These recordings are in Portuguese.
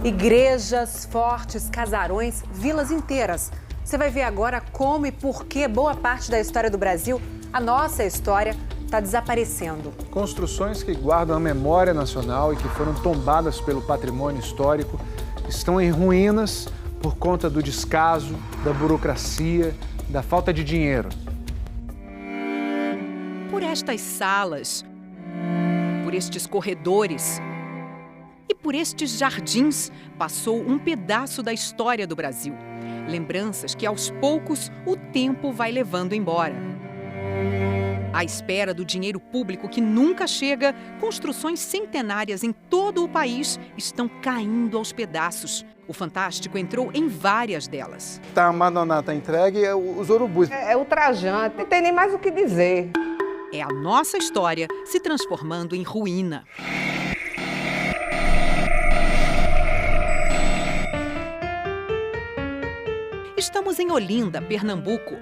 Igrejas, fortes, casarões, vilas inteiras. Você vai ver agora como e por que boa parte da história do Brasil, a nossa história, está desaparecendo. Construções que guardam a memória nacional e que foram tombadas pelo patrimônio histórico estão em ruínas por conta do descaso, da burocracia, da falta de dinheiro. Por estas salas, por estes corredores e por estes jardins passou um pedaço da história do Brasil. Lembranças que, aos poucos, o tempo vai levando embora. À espera do dinheiro público que nunca chega, construções centenárias em todo o país estão caindo aos pedaços. O Fantástico entrou em várias delas. Está abandonado, está entregue, os urubus. É ultrajante, não tem nem mais o que dizer. É a nossa história se transformando em ruína. Estamos em Olinda, Pernambuco.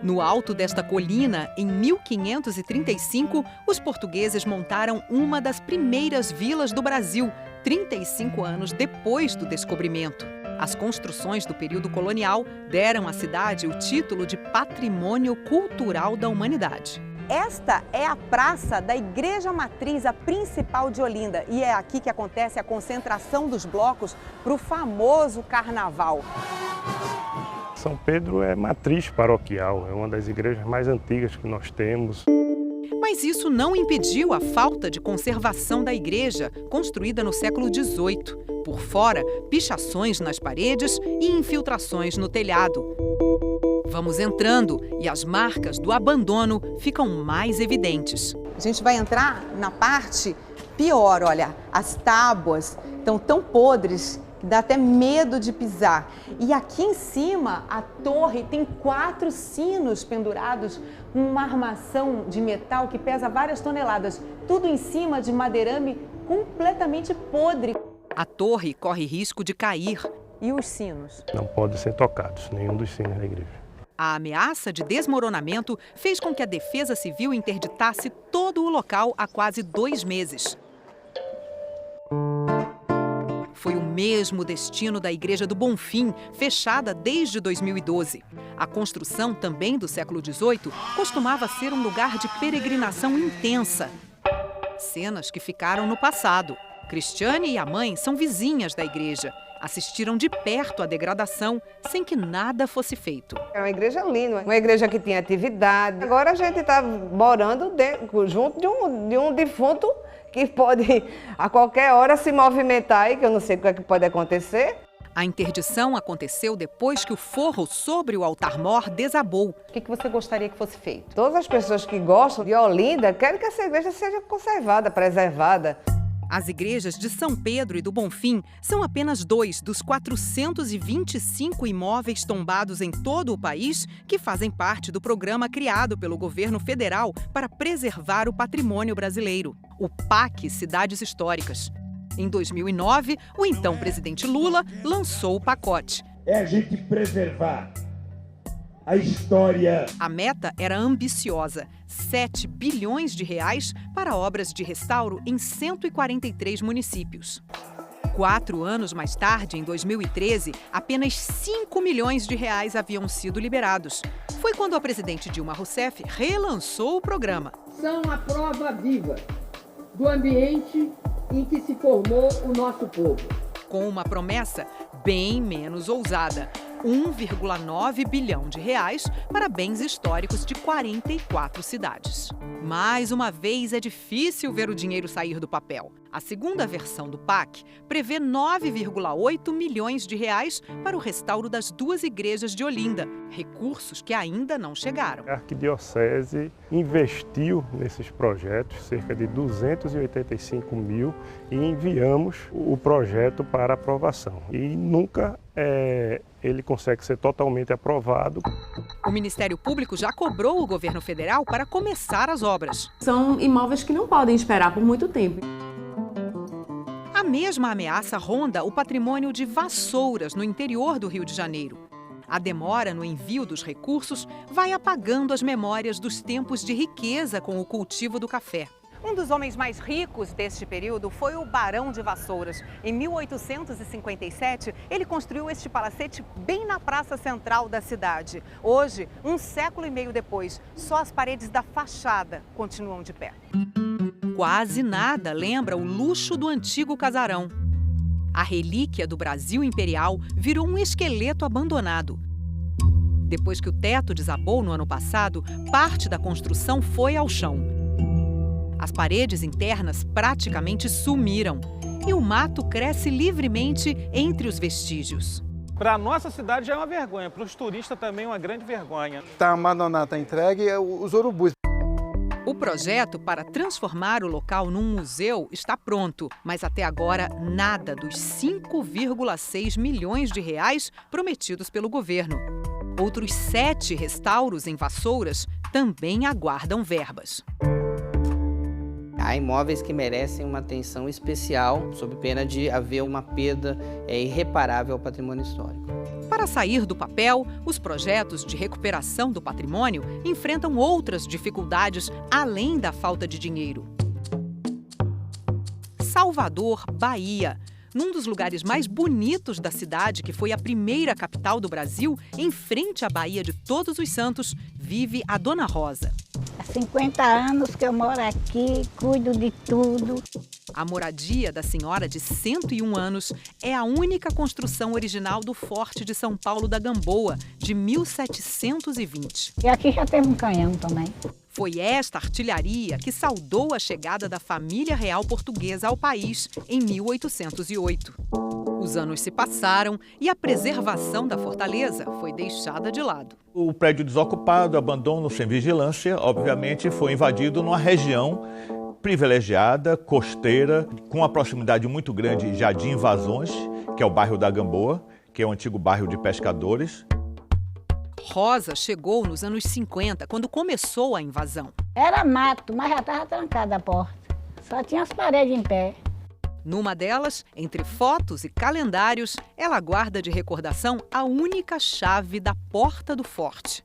No alto desta colina, em 1535, os portugueses montaram uma das primeiras vilas do Brasil, 35 anos depois do descobrimento. As construções do período colonial deram à cidade o título de Patrimônio Cultural da Humanidade. Esta é a praça da Igreja Matriz, a principal de Olinda. E é aqui que acontece a concentração dos blocos para o famoso carnaval. São Pedro é matriz paroquial, é uma das igrejas mais antigas que nós temos. Mas isso não impediu a falta de conservação da igreja, construída no século XVIII. Por fora, pichações nas paredes e infiltrações no telhado. Vamos entrando e as marcas do abandono ficam mais evidentes. A gente vai entrar na parte pior, olha, as tábuas estão tão podres que dá até medo de pisar. E aqui em cima, a torre tem 4 sinos pendurados com uma armação de metal que pesa várias toneladas. Tudo em cima de madeirame completamente podre. A torre corre risco de cair. E os sinos? Não podem ser tocados, nenhum dos sinos da igreja. A ameaça de desmoronamento fez com que a Defesa Civil interditasse todo o local há quase 2 meses. Foi o mesmo destino da Igreja do Bonfim, fechada desde 2012. A construção, também do século XVIII, costumava ser um lugar de peregrinação intensa. Cenas que ficaram no passado. Cristiane e a mãe são vizinhas da igreja. Assistiram de perto à degradação, sem que nada fosse feito. É uma igreja linda, uma igreja que tinha atividade. Agora a gente está morando junto de um defunto que pode a qualquer hora se movimentar e que eu não sei o que pode acontecer. A interdição aconteceu depois que o forro sobre o altar-mor desabou. O que você gostaria que fosse feito? Todas as pessoas que gostam de Olinda querem que essa igreja seja conservada, preservada. As igrejas de São Pedro e do Bonfim são apenas 2 dos 425 imóveis tombados em todo o país que fazem parte do programa criado pelo governo federal para preservar o patrimônio brasileiro, o PAC Cidades Históricas. Em 2009, o então presidente Lula lançou o pacote. É a gente preservar a história. A meta era ambiciosa, 7 bilhões de reais para obras de restauro em 143 municípios. 4 anos mais tarde, em 2013, apenas 5 milhões de reais haviam sido liberados. Foi quando a presidente Dilma Rousseff relançou o programa. São a prova viva do ambiente em que se formou o nosso povo. Com uma promessa bem menos ousada. 1,9 bilhão de reais para bens históricos de 44 cidades. Mais uma vez, é difícil ver o dinheiro sair do papel. A segunda versão do PAC prevê 9,8 milhões de reais para o restauro das 2 igrejas de Olinda, recursos que ainda não chegaram. A Arquidiocese investiu nesses projetos cerca de 285 mil e enviamos o projeto para aprovação. E nunca ele consegue ser totalmente aprovado. O Ministério Público já cobrou o governo federal para começar as obras. São imóveis que não podem esperar por muito tempo. A mesma ameaça ronda o patrimônio de Vassouras, no interior do Rio de Janeiro. A demora no envio dos recursos vai apagando as memórias dos tempos de riqueza com o cultivo do café. Um dos homens mais ricos deste período foi o Barão de Vassouras. Em 1857, ele construiu este palacete bem na praça central da cidade. Hoje, um século e meio depois, só as paredes da fachada continuam de pé. Quase nada lembra o luxo do antigo casarão. A relíquia do Brasil imperial virou um esqueleto abandonado. Depois que o teto desabou no ano passado, parte da construção foi ao chão. As paredes internas praticamente sumiram e o mato cresce livremente entre os vestígios. Para a nossa cidade já é uma vergonha, para os turistas também é uma grande vergonha. Está abandonado, está entregue os urubus. O projeto para transformar o local num museu está pronto, mas até agora nada dos 5,6 milhões de reais prometidos pelo governo. Outros 7 restauros em Vassouras também aguardam verbas. Há imóveis que merecem uma atenção especial, sob pena de haver uma perda irreparável ao patrimônio histórico. Para sair do papel, os projetos de recuperação do patrimônio enfrentam outras dificuldades além da falta de dinheiro. Salvador, Bahia. Num dos lugares mais bonitos da cidade, que foi a primeira capital do Brasil, em frente à Baía de Todos os Santos, vive a Dona Rosa. Há 50 anos que eu moro aqui, cuido de tudo. A moradia da senhora de 101 anos é a única construção original do Forte de São Paulo da Gamboa, de 1720. E aqui já teve um canhão também. Foi esta artilharia que saudou a chegada da família real portuguesa ao país em 1808. Os anos se passaram e a preservação da fortaleza foi deixada de lado. O prédio desocupado, abandono sem vigilância, obviamente foi invadido numa região privilegiada, costeira, com uma proximidade muito grande já de invasões, que é o bairro da Gamboa, que é o antigo bairro de pescadores. Rosa chegou nos anos 50, quando começou a invasão. Era mato, mas já estava trancada a porta. Só tinha as paredes em pé. Numa delas, entre fotos e calendários, ela guarda de recordação a única chave da porta do forte.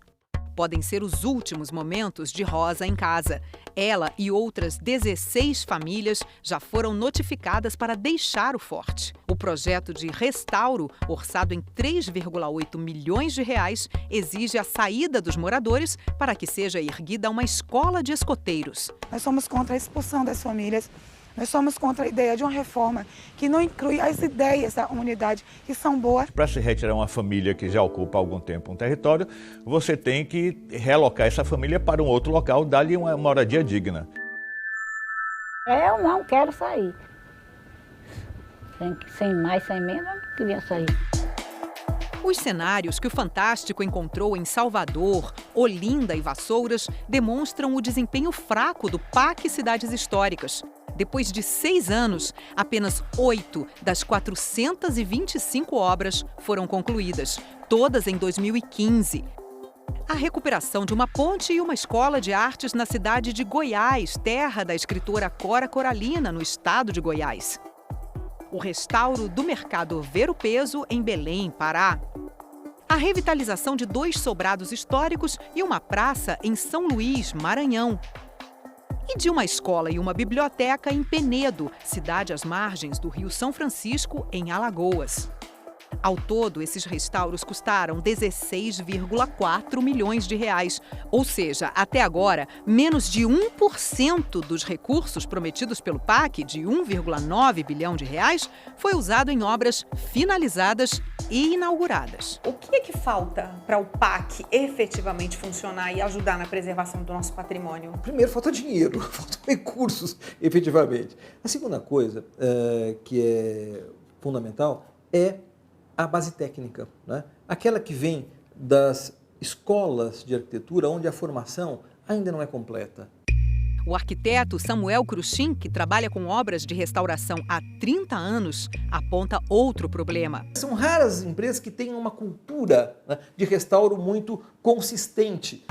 Podem ser os últimos momentos de Rosa em casa. Ela e outras 16 famílias já foram notificadas para deixar o forte. O projeto de restauro, orçado em 3,8 milhões de reais, exige a saída dos moradores para que seja erguida uma escola de escoteiros. Nós somos contra a expulsão das famílias. Nós somos contra a ideia de uma reforma que não inclui as ideias da comunidade, que são boas. Para se retirar uma família que já ocupa há algum tempo um território, você tem que realocar essa família para um outro local, dar-lhe uma moradia digna. Eu não quero sair. Sem mais, sem menos, eu não queria sair. Os cenários que o Fantástico encontrou em Salvador, Olinda e Vassouras demonstram o desempenho fraco do PAC Cidades Históricas. Depois de 6 anos, apenas 8 das 425 obras foram concluídas, todas em 2015. A recuperação de uma ponte e uma escola de artes na cidade de Goiás, terra da escritora Cora Coralina, no estado de Goiás. O restauro do Mercado Ver o Peso, em Belém, Pará. A revitalização de 2 sobrados históricos e uma praça em São Luís, Maranhão. E de uma escola e uma biblioteca em Penedo, cidade às margens do Rio São Francisco, em Alagoas. Ao todo, esses restauros custaram 16,4 milhões de reais. Ou seja, até agora, menos de 1% dos recursos prometidos pelo PAC, de 1,9 bilhão de reais, foi usado em obras finalizadas e inauguradas. O que é que falta para o PAC efetivamente funcionar e ajudar na preservação do nosso patrimônio? Primeiro, falta dinheiro, faltam recursos, efetivamente. A segunda coisa que é fundamental é a base técnica, né? Aquela que vem das escolas de arquitetura, onde a formação ainda não é completa. O arquiteto Samuel Cruxim, que trabalha com obras de restauração há 30 anos, aponta outro problema. São raras as empresas que têm uma cultura, né, de restauro muito consistente.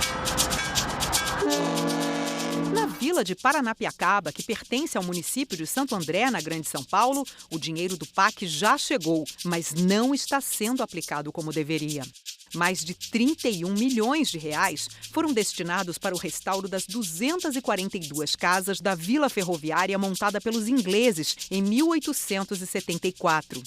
Na vila de Paranapiacaba, que pertence ao município de Santo André, na Grande São Paulo, o dinheiro do PAC já chegou, mas não está sendo aplicado como deveria. Mais de 31 milhões de reais foram destinados para o restauro das 242 casas da Vila Ferroviária montada pelos ingleses em 1874.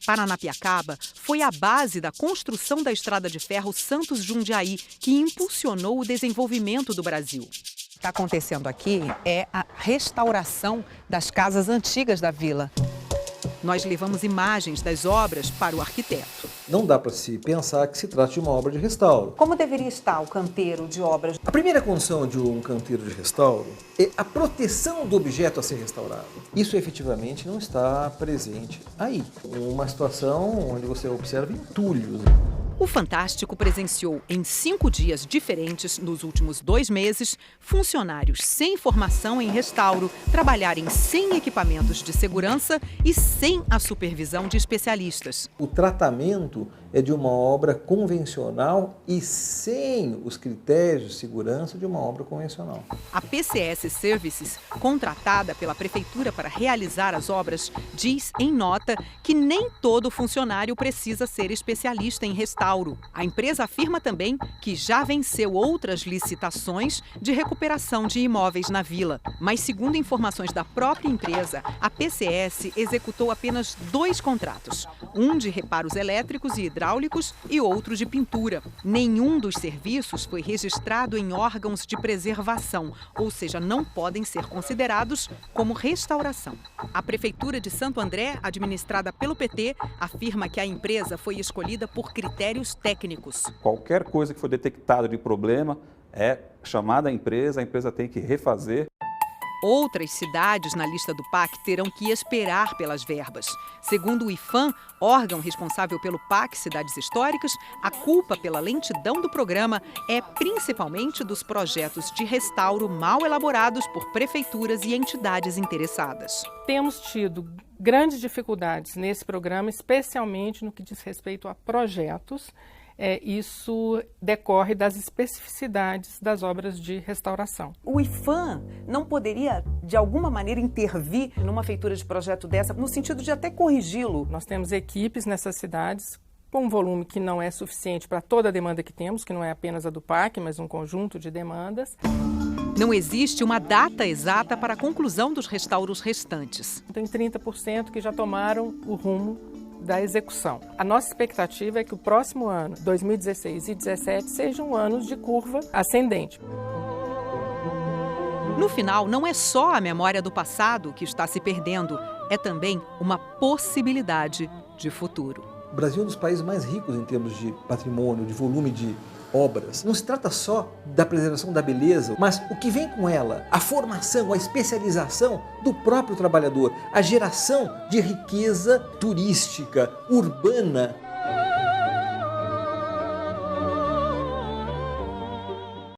Paranapiacaba foi a base da construção da estrada de ferro Santos-Jundiaí, que impulsionou o desenvolvimento do Brasil. O que está acontecendo aqui é a restauração das casas antigas da vila. Nós levamos imagens das obras para o arquiteto. Não dá para se pensar que se trata de uma obra de restauro. Como deveria estar o canteiro de obras? A primeira condição de um canteiro de restauro é a proteção do objeto a ser restaurado. Isso efetivamente não está presente aí. Uma situação onde você observa entulhos. O Fantástico presenciou em 5 dias diferentes, nos últimos 2 meses, funcionários sem formação em restauro trabalharem sem equipamentos de segurança e sem a supervisão de especialistas. O tratamento é de uma obra convencional e sem os critérios de segurança de uma obra convencional. A PCS Services, contratada pela Prefeitura para realizar as obras, diz em nota que nem todo funcionário precisa ser especialista em restauro. A empresa afirma também que já venceu outras licitações de recuperação de imóveis na vila. Mas, segundo informações da própria empresa, a PCS executou apenas 2 contratos. Um de reparos elétricos e hidráulicos e outro de pintura. Nenhum dos serviços foi registrado em órgãos de preservação, ou seja, não podem ser considerados como restauração. A Prefeitura de Santo André, administrada pelo PT, afirma que a empresa foi escolhida por critérios técnicos. Qualquer coisa que for detectada de problema é chamada a empresa tem que refazer. Outras cidades na lista do PAC terão que esperar pelas verbas. Segundo o IPHAN, órgão responsável pelo PAC Cidades Históricas, a culpa pela lentidão do programa é principalmente dos projetos de restauro mal elaborados por prefeituras e entidades interessadas. Temos tido grandes dificuldades nesse programa, especialmente no que diz respeito a projetos. Isso decorre das especificidades das obras de restauração. O IPHAN não poderia, de alguma maneira, intervir numa feitura de projeto dessa, no sentido de até corrigi-lo? Nós temos equipes nessas cidades com um volume que não é suficiente para toda a demanda que temos, que não é apenas a do PAC, mas um conjunto de demandas. Não existe uma data exata para a conclusão dos restauros restantes. Tem 30% que já tomaram o rumo da execução. A nossa expectativa é que o próximo ano, 2016 e 2017, sejam anos de curva ascendente. No final, não é só a memória do passado que está se perdendo, é também uma possibilidade de futuro. O Brasil é um dos países mais ricos em termos de patrimônio, de volume de obras. Não se trata só da preservação da beleza, mas o que vem com ela, a formação, a especialização do próprio trabalhador, a geração de riqueza turística, urbana.